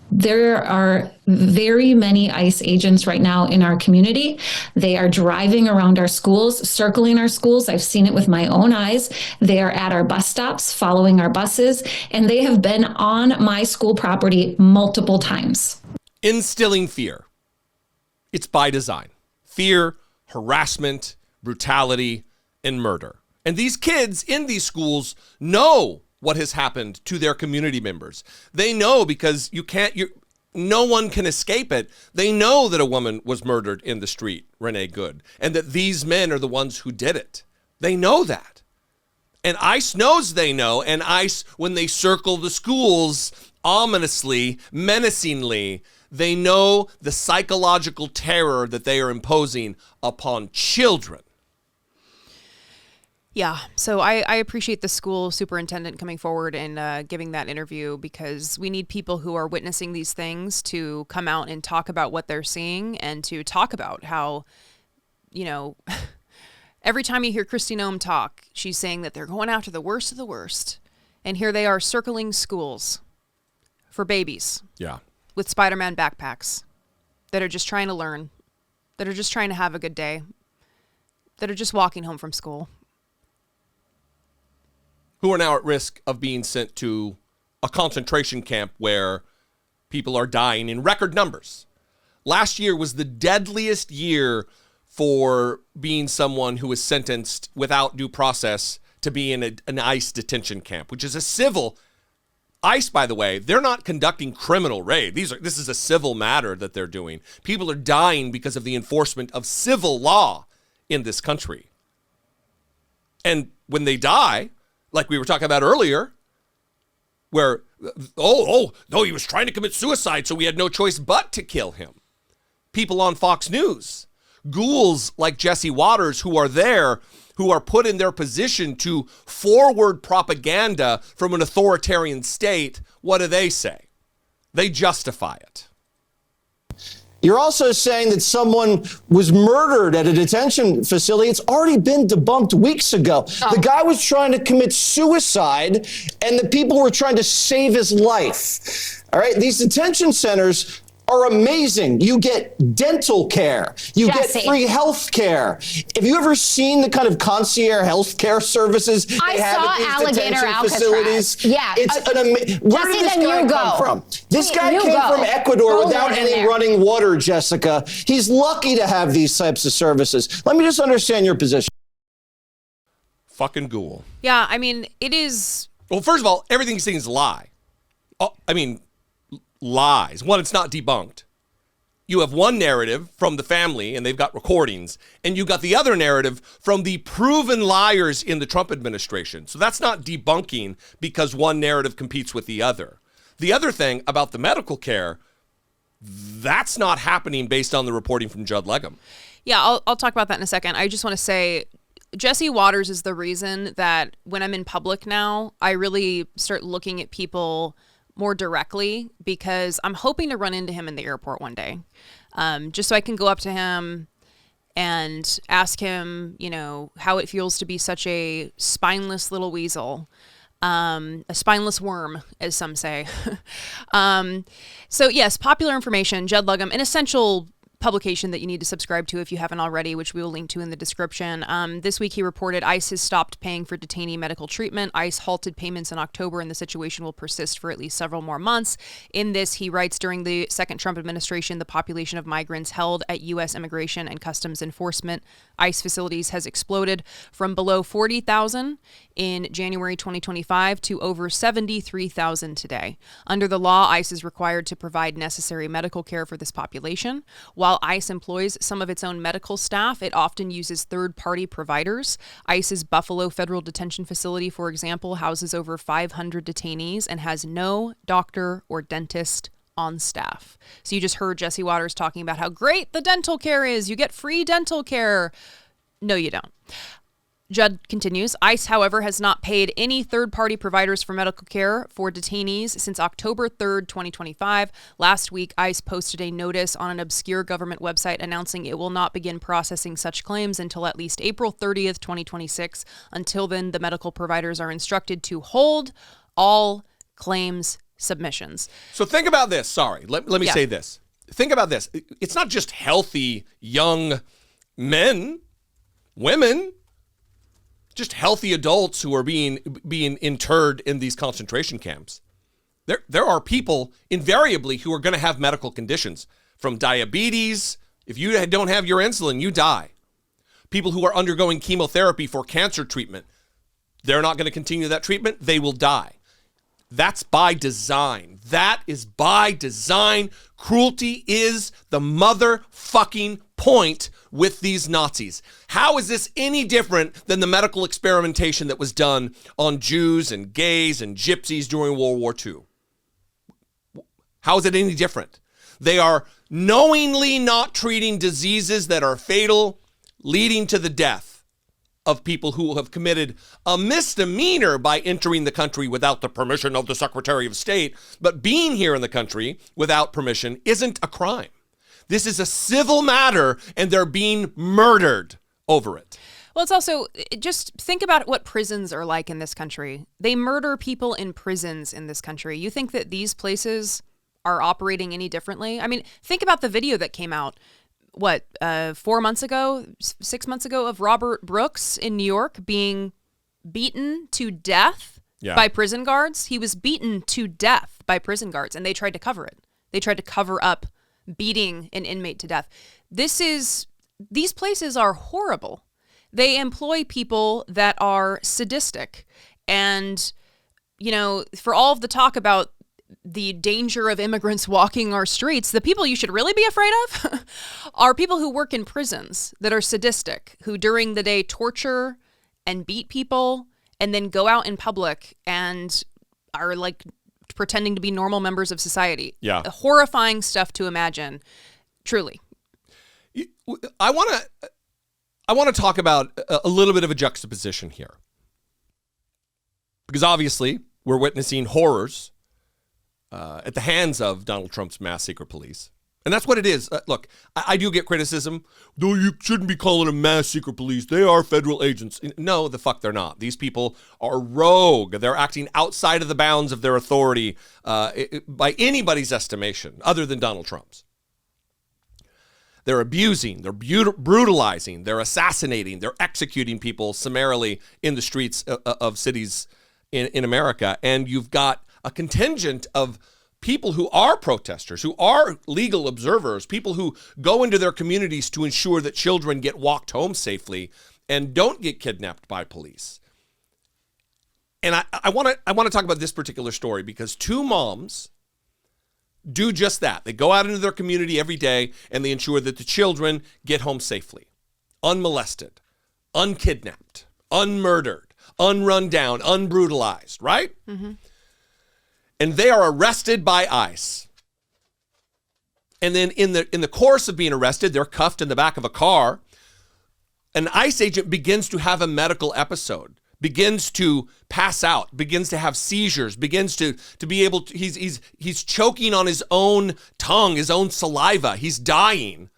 there are very many ICE agents right now in our community. They are driving around our schools, circling our schools. I've seen it with my own eyes. They are at our bus stops, following our buses, and they have been on my school property multiple times. Instilling fear. It's by design. Fear, harassment, brutality, and murder. And these kids in these schools know what has happened to their community members. They know because no one can escape it. They know that a woman was murdered in the street, Renee Good, and that these men are the ones who did it. They know that. And ICE knows they know, and ICE, when they circle the schools ominously, menacingly, they know the psychological terror that they are imposing upon children. Yeah, so I appreciate the school superintendent coming forward and giving that interview, because we need people who are witnessing these things to come out and talk about what they're seeing, and to talk about how, every time you hear Kristi Noem talk, she's saying that they're going after the worst of the worst. And here they are circling schools for babies. Yeah. With Spider-Man backpacks that are just trying to learn, that are just trying to have a good day, that are just walking home from school. Who are now at risk of being sent to a concentration camp where people are dying in record numbers. Last year was the deadliest year for being someone who was sentenced without due process to be in an ICE detention camp, which is a civil. ICE, by the way, they're not conducting criminal raid. This is a civil matter that they're doing. People are dying because of the enforcement of civil law in this country. And when they die, like we were talking about earlier, where, no, he was trying to commit suicide, so we had no choice but to kill him. People on Fox News, ghouls like Jesse Waters, who are there, who are put in their position to forward propaganda from an authoritarian state, what do they say? They justify it. You're also saying that someone was murdered at a detention facility. It's already been debunked weeks ago. The guy was trying to commit suicide, and the people were trying to save his life. All right, these detention centers are amazing. You get dental care. You get free health care. Have you ever seen the kind of concierge health care services they have at these detention facilities? Yeah. It's where did this guy come from? This guy came from Ecuador without any running water, Jessica. He's lucky to have these types of services. Let me just understand your position. Fucking ghoul. Yeah, I mean, it is. Well, first of all, everything he's saying is a lie. Lies. One, it's not debunked. You have one narrative from the family, and they've got recordings, and you got the other narrative from the proven liars in the Trump administration. So that's not debunking because one narrative competes with the other. The other thing about the medical care, that's not happening based on the reporting from Judd Legum. Yeah, I'll talk about that in a second. I just want to say, Jesse Waters is the reason that when I'm in public now, I really start looking at people more directly, because I'm hoping to run into him in the airport one day, just so I can go up to him and ask him, how it feels to be such a spineless little weasel, a spineless worm, as some say. So yes, popular information, Judd Legum, an essential publication that you need to subscribe to if you haven't already, which we will link to in the description. This week he reported ICE has stopped paying for detainee medical treatment. ICE halted payments in October, and the situation will persist for at least several more months. In this, he writes, during the second Trump administration, the population of migrants held at U.S. Immigration and Customs Enforcement ICE facilities has exploded from below 40,000 in January 2025 to over 73,000 today. Under the law, ICE is required to provide necessary medical care for this population. While ICE employs some of its own medical staff, it often uses third-party providers. ICE's Buffalo Federal Detention Facility, for example, houses over 500 detainees and has no doctor or dentist on staff. So you just heard Jesse Waters talking about how great the dental care is. You get free dental care. No, you don't. Judd continues, ICE, however, has not paid any third-party providers for medical care for detainees since October 3rd, 2025. Last week, ICE posted a notice on an obscure government website announcing it will not begin processing such claims until at least April 30th, 2026. Until then, the medical providers are instructed to hold all claims submissions. So think about this. Sorry, let me say this. Think about this. It's not just healthy young men, women, just healthy adults who are being interred in these concentration camps. There are people invariably who are going to have medical conditions, from diabetes If you don't have your insulin, you die. People who are undergoing chemotherapy for cancer treatment, they're not going to continue that treatment. They will die. That's by design. That is by design. Cruelty is the motherfucking point with these Nazis. How is this any different than the medical experimentation that was done on Jews and gays and gypsies during World War II? How is it any different? They are knowingly not treating diseases that are fatal, leading to the death of people who have committed a misdemeanor by entering the country without the permission of the Secretary of State. But being here in the country without permission isn't a crime. This is a civil matter, and they're being murdered over it. Well, it's also, just think about what prisons are like in this country. They murder people in prisons in this country. You think that these places are operating any differently? I mean, think about the video that came out, 4 months ago, 6 months ago, of Robert Brooks in New York being beaten to death by prison guards. He was beaten to death by prison guards, and they tried to cover it. They tried to cover up beating an inmate to death. These places are horrible. They employ people that are sadistic. And, you know, for all of the talk about the danger of immigrants walking our streets, the people you should really be afraid of are people who work in prisons that are sadistic, who during the day torture and beat people and then go out in public and are like pretending to be normal members of society. Yeah. Horrifying stuff to imagine, truly. I want to talk about a little bit of a juxtaposition here. Because obviously we're witnessing horrors at the hands of Donald Trump's mass secret police. And that's what it is. Look, I do get criticism. No, you shouldn't be calling them mass secret police. They are federal agents. No, the fuck they're not. These people are rogue. They're acting outside of the bounds of their authority by anybody's estimation other than Donald Trump's. They're abusing, they're brutalizing, they're assassinating, they're executing people summarily in the streets of cities in America. And you've got a contingent of people who are protesters, who are legal observers, people who go into their communities to ensure that children get walked home safely and don't get kidnapped by police. And I want to talk about this particular story because two moms do just that. They go out into their community every day and they ensure that the children get home safely, unmolested, unkidnapped, unmurdered, unrun down, unbrutalized, right? Mm-hmm. And they are arrested by ICE. And then in the course of being arrested, they're cuffed in the back of a car. An ICE agent begins to have a medical episode, begins to pass out, begins to have seizures, begins to be able to, he's choking on his own tongue, his own saliva. He's dying.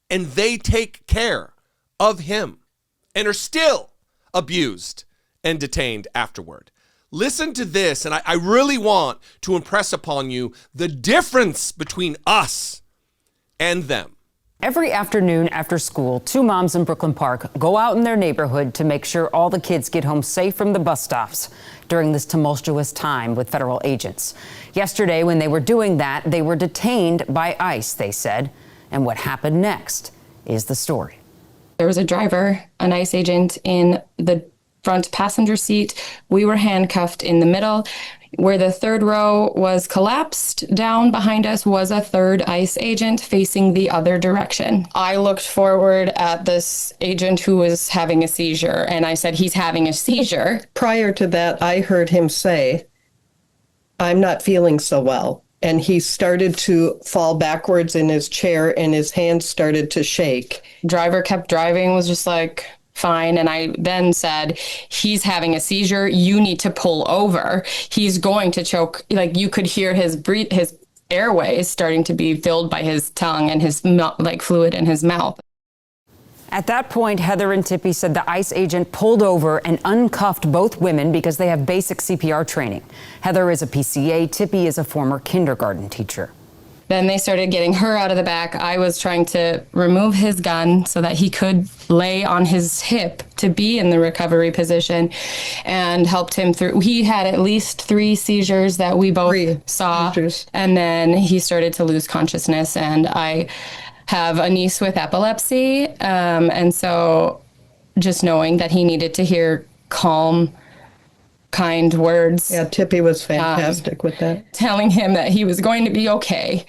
And they take care of him and are still abused and detained afterward. Listen to this, and I really want to impress upon you the difference between us and them. Every afternoon after school, two moms in Brooklyn Park go out in their neighborhood to make sure all the kids get home safe from the bus stops during this tumultuous time with federal agents. Yesterday, when they were doing that, they were detained by ICE, they said. And what happened next is the story. There was a driver, an ICE agent, in the front passenger seat. We were handcuffed in the middle. Where the third row was collapsed, down behind us was a third ICE agent facing the other direction. I looked forward at this agent who was having a seizure, and I said, he's having a seizure. Prior to that, I heard him say, I'm not feeling so well. And he started to fall backwards in his chair, and his hands started to shake. Driver kept driving, was just like, fine. And I then said, he's having a seizure. You need to pull over. He's going to choke. Like, you could hear his airways starting to be filled by his tongue and his fluid in his mouth. At that point, Heather and Tippy said the ICE agent pulled over and uncuffed both women because they have basic CPR training. Heather is a PCA. Tippy is a former kindergarten teacher. Then they started getting her out of the back. I was trying to remove his gun so that he could lay on his hip to be in the recovery position, and helped him through. He had at least 3 seizures that we both saw. And then he started to lose consciousness, and I have a niece with epilepsy. And so just knowing that he needed to hear calm, kind words. Yeah, Tippy was fantastic with that. Telling him that he was going to be okay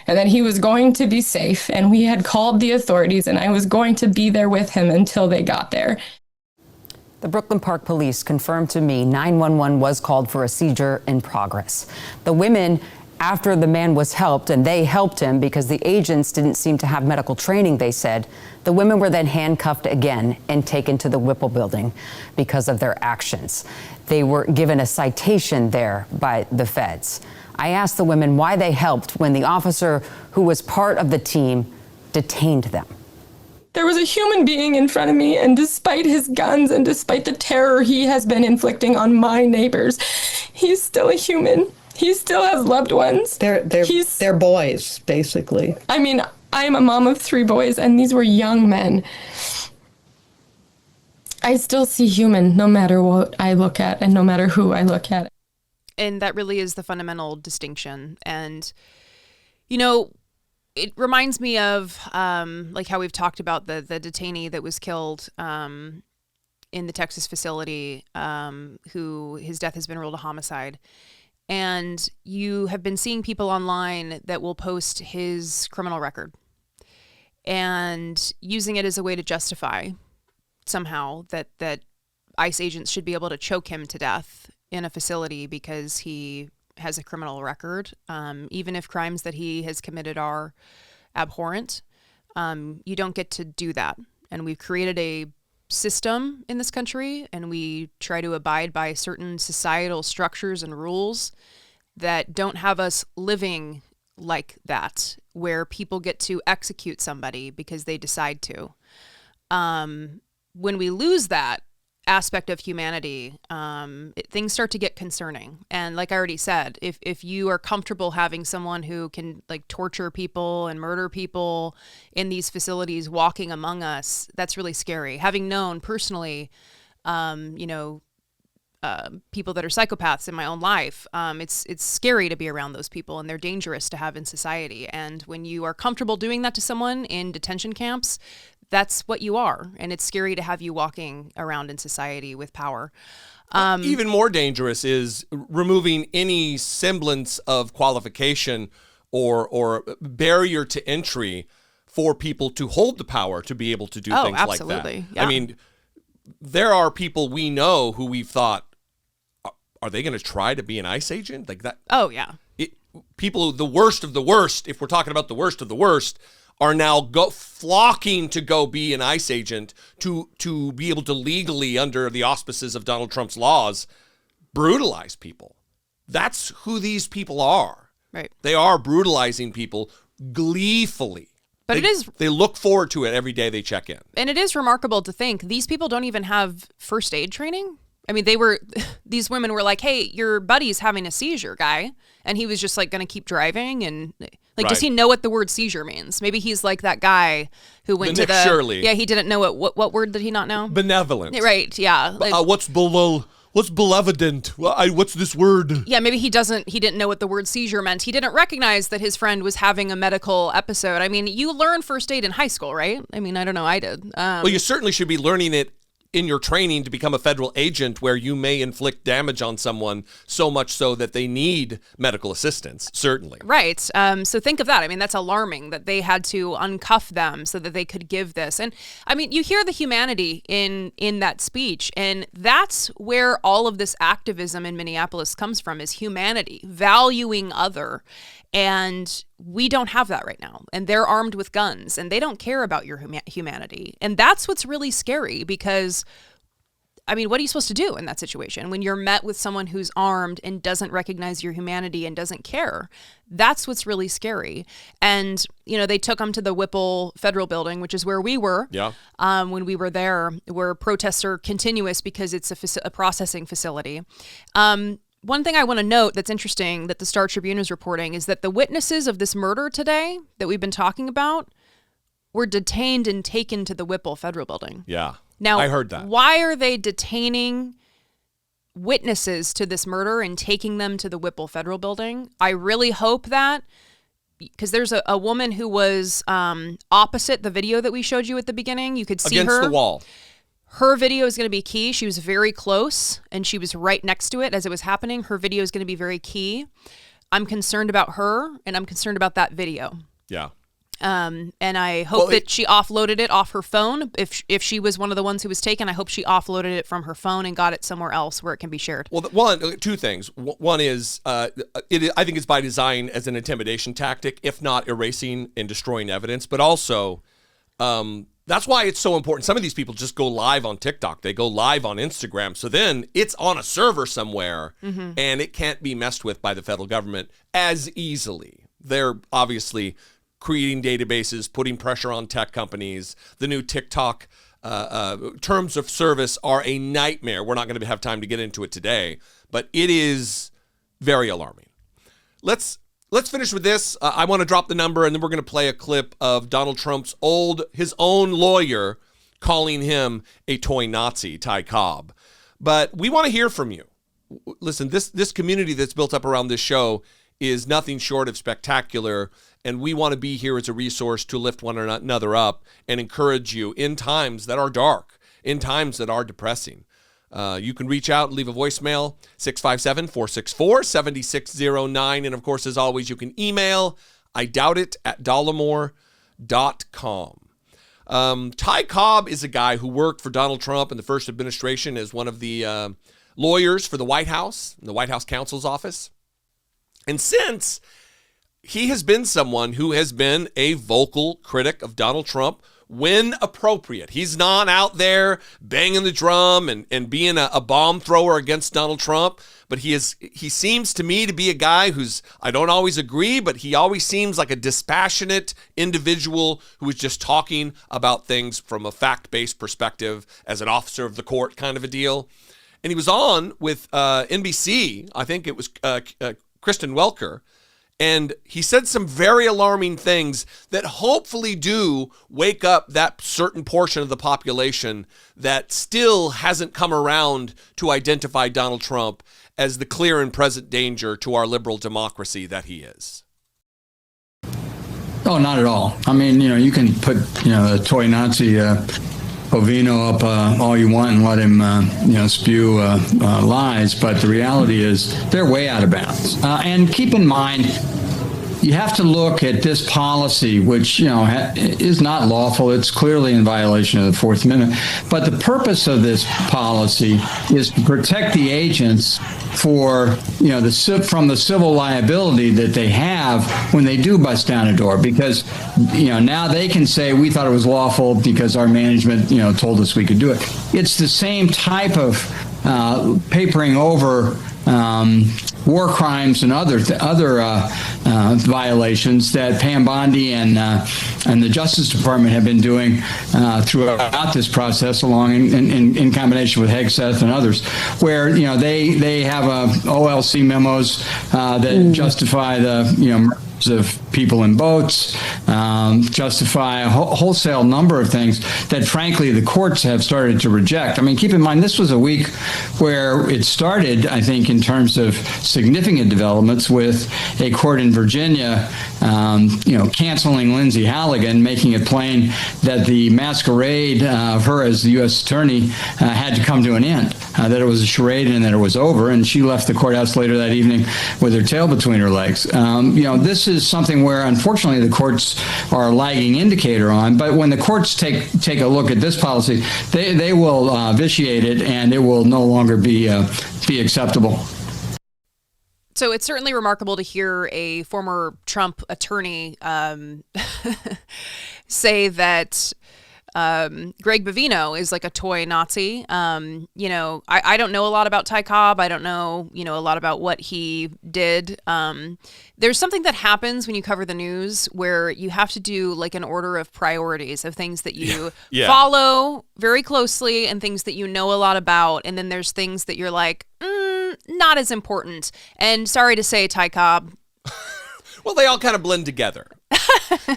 and that he was going to be safe. And we had called the authorities and I was going to be there with him until they got there. The Brooklyn Park Police confirmed to me 911 was called for a seizure in progress. The women, after the man was helped, and they helped him because the agents didn't seem to have medical training, they said, the women were then handcuffed again and taken to the Whipple building because of their actions. They were given a citation there by the feds. I asked the women why they helped when the officer who was part of the team detained them. There was a human being in front of me, and despite his guns and despite the terror he has been inflicting on my neighbors, he's still a human. He still has loved ones. They're boys, basically. I mean, I'm a mom of 3 boys, and these were young men. I still see human no matter what I look at and no matter who I look at. And that really is the fundamental distinction. And, you know, it reminds me of like how we've talked about the detainee that was killed in the Texas facility, who his death has been ruled a homicide. And you have been seeing people online that will post his criminal record and using it as a way to justify somehow that ICE agents should be able to choke him to death in a facility because he has a criminal record, even if crimes that he has committed are abhorrent. You don't get to do that. And we've created a system in this country, and we try to abide by certain societal structures and rules that don't have us living like that, where people get to execute somebody because they decide to. When we lose that aspect of humanity, things start to get concerning. And like I already said, if you are comfortable having someone who can like torture people and murder people in these facilities walking among us, that's really scary. Having known personally, people that are psychopaths in my own life, it's scary to be around those people, and they're dangerous to have in society. And when you are comfortable doing that to someone in detention camps, that's what you are. And it's scary to have you walking around in society with power. Even more dangerous is removing any semblance of qualification or barrier to entry for people to hold the power to be able to do things like that. Yeah. I mean, there are people we know who we've thought, are they going to try to be an ICE agent? Like that? Oh, yeah. People, the worst of the worst, if we're talking about the worst of the worst, are now flocking to go be an ICE agent to be able to legally, under the auspices of Donald Trump's laws, brutalize people. That's who these people are. Right. They are brutalizing people gleefully. But they look forward to it every day they check in. And it is remarkable to think these people don't even have first aid training. I mean, these women were like, hey, your buddy's having a seizure, guy. And he was just like going to keep driving. And like, does he know what the word seizure means? Maybe he's like that guy who went to the Shirley. Yeah, he didn't know what word did he not know? Benevolent. Right. Yeah. What's benevolent? What's this word? Yeah, maybe he didn't know what the word seizure meant. He didn't recognize that his friend was having a medical episode. I mean, you learn first aid in high school, right? I mean, I don't know. I did. Well, you certainly should be learning it in your training to become a federal agent, where you may inflict damage on someone so much so that they need medical assistance, certainly. Right. So think of that. I mean, that's alarming that they had to uncuff them so that they could give this. And I mean, you hear the humanity in that speech, and that's where all of this activism in Minneapolis comes from, is humanity, valuing other. And we don't have that right now. And they're armed with guns, and they don't care about your humanity. And that's what's really scary, because, I mean, what are you supposed to do in that situation when you're met with someone who's armed and doesn't recognize your humanity and doesn't care? That's what's really scary. And, they took them to the Whipple Federal Building, which is where we were when we were there, where protests are continuous because it's a processing facility. One thing I want to note that's interesting that the Star Tribune is reporting is that the witnesses of this murder today that we've been talking about were detained and taken to the Whipple Federal Building. Yeah. Now, I heard that. Why are they detaining witnesses to this murder and taking them to the Whipple Federal Building? I really hope that because there's a woman who was opposite the video that we showed you at the beginning. You could see against her. the wall. Her video is going to be key. She was very close, and she was right next to it as it was happening. Her video is going to be very key. I'm concerned about her, and I'm concerned about that video. Yeah. And I hope that she offloaded it off her phone. If she was one of the ones who was taken, I hope she offloaded it from her phone and got it somewhere else where it can be shared. Well, two things. One is, I think it's by design as an intimidation tactic, if not erasing and destroying evidence. But also, that's why it's so important. Some of these people just go live on TikTok. They go live on Instagram. So then it's on a server somewhere, and it can't be messed with by the federal government as easily. They're obviously creating databases, putting pressure on tech companies. The new TikTok terms of service are a nightmare. We're not going to have time to get into it today, but it is very alarming. Let's finish with this. I want to drop the number, and then we're going to play a clip of Donald Trump's his own lawyer calling him a toy Nazi, Ty Cobb. But we want to hear from you. Listen, this community that's built up around this show is nothing short of spectacular, and we want to be here as a resource to lift one another up and encourage you in times that are dark, in times that are depressing. You can reach out and leave a voicemail, 657-464-7609. And of course, as always, you can email, I doubt it, at Dollemore.com. Ty Cobb is a guy who worked for Donald Trump in the first administration as one of the lawyers for the White House, in the White House counsel's office. And since, he has been someone who has been a vocal critic of Donald Trump when appropriate. He's not out there banging the drum and being a bomb thrower against Donald Trump, but he seems to me to be a guy who's, I don't always agree, but he always seems like a dispassionate individual who is just talking about things from a fact-based perspective as an officer of the court kind of a deal. And he was on with NBC, I think it was Kristen Welker, and he said some very alarming things that hopefully do wake up that certain portion of the population that still hasn't come around to identify Donald Trump as the clear and present danger to our liberal democracy that he is. Oh, not at all. I mean, you can put, the toy Nazi Ovino up all you want and let him, spew lies. But the reality is they're way out of bounds. And keep in mind, you have to look at this policy, which, is not lawful. It's clearly in violation of the Fourth Amendment. But the purpose of this policy is to protect the agents for, from the civil liability that they have when they do bust down a door. Because, now they can say, we thought it was lawful because our management, told us we could do it. It's the same type of papering over war crimes and other violations that Pam Bondi and the Justice Department have been doing throughout this process, along in combination with Hegseth and others, where they have OLC memos that justify the of people in boats, justify a wholesale number of things that, frankly, the courts have started to reject. I mean, keep in mind, this was a week where it started, I think, in terms of significant developments with a court in Virginia, canceling Lindsay Halligan, making it plain that the masquerade of her as the U.S. attorney had to come to an end, that it was a charade and that it was over, and she left the courthouse later that evening with her tail between her legs. This is something where, unfortunately, the courts are a lagging indicator on. But when the courts take a look at this policy, they will vitiate it, and it will no longer be acceptable. So it's certainly remarkable to hear a former Trump attorney say that Greg Bovino is like a toy Nazi. I don't know a lot about Ty Cobb. I don't know, a lot about what he did. There's something that happens when you cover the news where you have to do like an order of priorities of things that you follow very closely and things that you know a lot about. And then there's things that you're like, not as important. And sorry to say, Ty Cobb. Well, they all kind of blend together.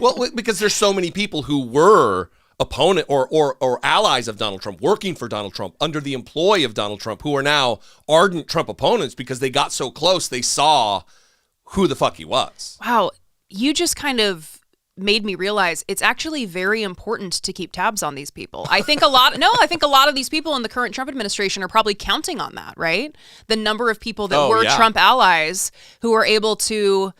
Well, because there's so many people who were opponent or allies of Donald Trump, working for Donald Trump, under the employ of Donald Trump, who are now ardent Trump opponents because they got so close, they saw who the fuck he was. Wow. you just kind of made me realize it's actually very important to keep tabs on these people. I think a lot of these people in the current Trump administration are probably counting on that, right? The number of people that were Trump allies who are able to,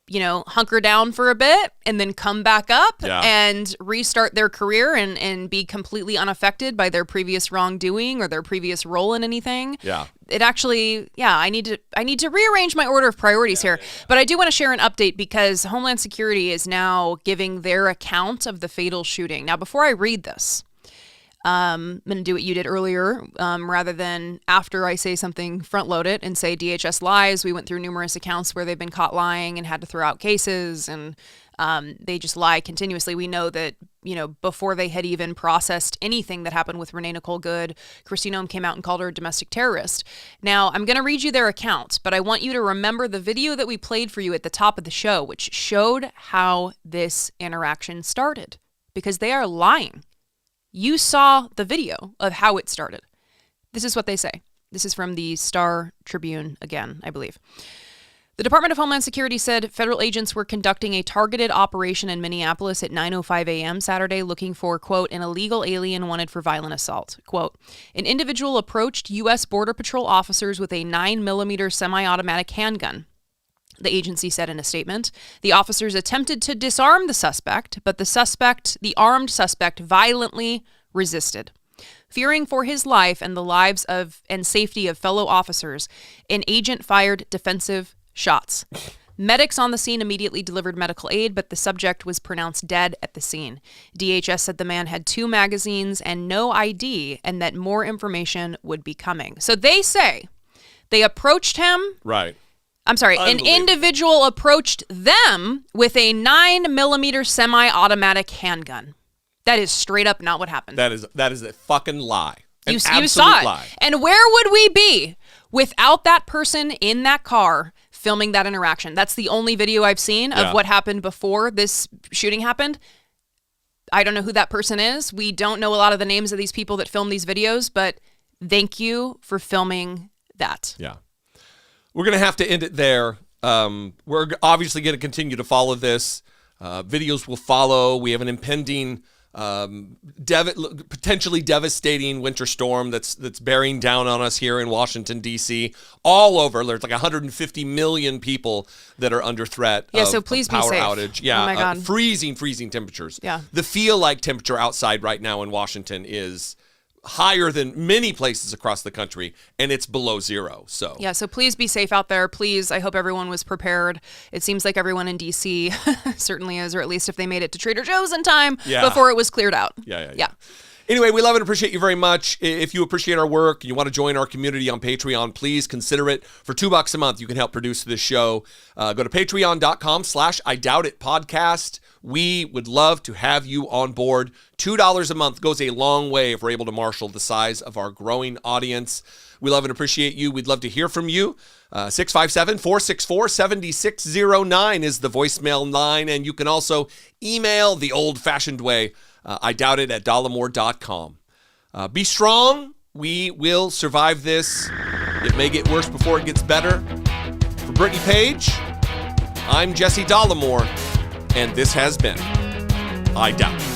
hunker down for a bit and then come back up and restart their career and be completely unaffected by their previous wrongdoing or their previous role in anything. Yeah. It actually, I need to rearrange my order of priorities here. But I do want to share an update because Homeland Security is now giving their account of the fatal shooting. Now, before I read this, I'm going to do what you did earlier. Rather than after I say something, front load it and say DHS lies. We went through numerous accounts where they've been caught lying and had to throw out cases, and they just lie continuously. We know that, before they had even processed anything that happened with Renee Nicole Good, Kristi Noem came out and called her a domestic terrorist. Now, I'm going to read you their account, but I want you to remember the video that we played for you at the top of the show, which showed how this interaction started, because they are lying. You saw the video of how it started. This is what they say. This is from the Star Tribune again, I believe. The Department of Homeland Security said federal agents were conducting a targeted operation in Minneapolis at 9:05 a.m. Saturday looking for, quote, an illegal alien wanted for violent assault. Quote, an individual approached U.S. Border Patrol officers with a 9mm semi-automatic handgun. The agency said in a statement, the officers attempted to disarm the suspect, but the armed suspect violently resisted. Fearing for his life and the lives and safety of fellow officers, an agent fired defensive shots. Medics on the scene immediately delivered medical aid, but the subject was pronounced dead at the scene. DHS said the man had 2 magazines and no ID, and that more information would be coming. So they say they approached him. Right. I'm sorry, an individual approached them with a 9mm semi-automatic handgun. That is straight up not what happened. That is a fucking lie. You saw it. Lie. And where would we be without that person in that car filming that interaction? That's the only video I've seen of what happened before this shooting happened. I don't know who that person is. We don't know a lot of the names of these people that film these videos, but thank you for filming that. Yeah. We're going to have to end it there. We're obviously going to continue to follow this. Videos will follow. We have an impending, potentially devastating winter storm that's bearing down on us here in Washington, D.C. All over. There's like 150 million people that are under threat so please of power be safe. outage. Yeah, oh my God. Freezing temperatures. Yeah. The feel-like temperature outside right now in Washington is higher than many places across the country, and it's below zero. So please be safe out there. Please, I hope everyone was prepared. It seems like everyone in DC certainly is, or at least if they made it to Trader Joe's in time before it was cleared out. Yeah. Anyway, we love and appreciate you very much. If you appreciate our work and you want to join our community on Patreon, please consider it. For $2 a month, you can help produce this show. Go to patreon.com/IDoubtItPodcast. We would love to have you on board. $2 a month goes a long way if we're able to marshal the size of our growing audience. We love and appreciate you. We'd love to hear from you. 657-464-7609 is the voicemail line, and you can also email the old-fashioned way, IDoubtIt@Dollemore.com. Be strong. We will survive this. It may get worse before it gets better. For Brittany Page, I'm Jesse Dollemore, and this has been I Doubt It.